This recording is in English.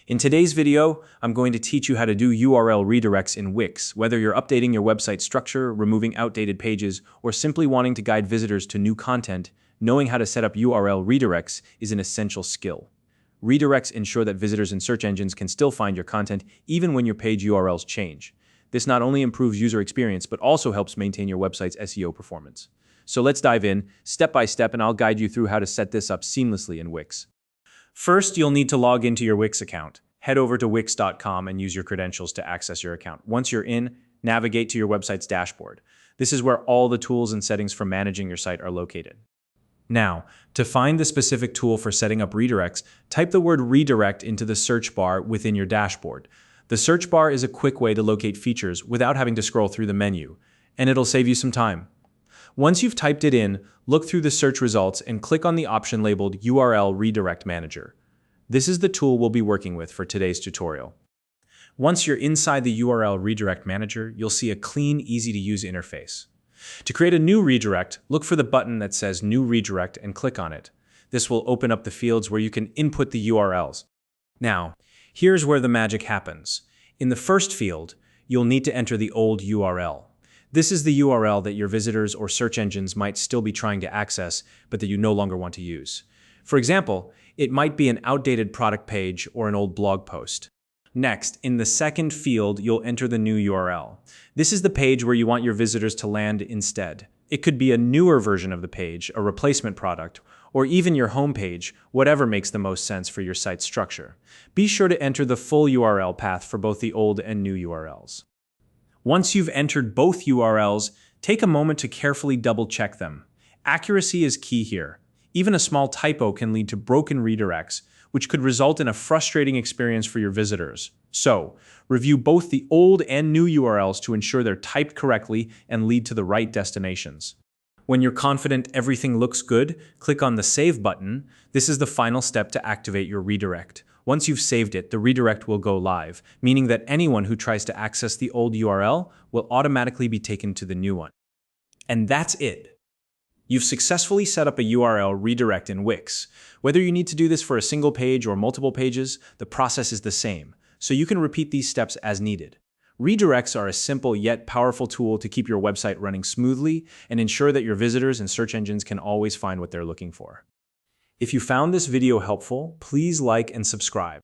In today's video, I'm going to teach you how to do URL redirects in Wix, whether you're updating your website structure, removing outdated pages, or simply wanting to guide visitors to new content. Knowing how to set up URL redirects is an essential skill. Redirects ensure that visitors and search engines can still find your content even when your page URLs change. This not only improves user experience, but also helps maintain your website's SEO performance. So let's dive in, step by step, and I'll guide you through how to set this up seamlessly in Wix. First, you'll need to log into your Wix account. Head over to wix.com and use your credentials to access your account. Once you're in, navigate to your website's dashboard. This is where all the tools and settings for managing your site are located. Now, to find the specific tool for setting up redirects, type the word redirect into the search bar within your dashboard. The search bar is a quick way to locate features without having to scroll through the menu, and it'll save you some time. Once you've typed it in, look through the search results and click on the option labeled URL Redirect Manager. This is the tool we'll be working with for today's tutorial. Once you're inside the URL Redirect Manager, you'll see a clean, easy-to-use interface. To create a new redirect, look for the button that says New Redirect and click on it. This will open up the fields where you can input the URLs. Now, here's where the magic happens. In the first field, you'll need to enter the old URL. This is the URL that your visitors or search engines might still be trying to access, but that you no longer want to use. For example, it might be an outdated product page or an old blog post. Next, in the second field, you'll enter the new URL. This is the page where you want your visitors to land instead. It could be a newer version of the page, a replacement product, or even your home page, whatever makes the most sense for your site structure. Be sure to enter the full URL path for both the old and new URLs. Once you've entered both URLs, take a moment to carefully double-check them. Accuracy is key here. Even a small typo can lead to broken redirects, which could result in a frustrating experience for your visitors. So, review both the old and new URLs to ensure they're typed correctly and lead to the right destinations. When you're confident everything looks good, click on the Save button. This is the final step to activate your redirect. Once you've saved it, the redirect will go live, meaning that anyone who tries to access the old URL will automatically be taken to the new one. And that's it. You've successfully set up a URL redirect in Wix. Whether you need to do this for a single page or multiple pages, the process is the same, so you can repeat these steps as needed. Redirects are a simple yet powerful tool to keep your website running smoothly and ensure that your visitors and search engines can always find what they're looking for. If you found this video helpful, please like and subscribe.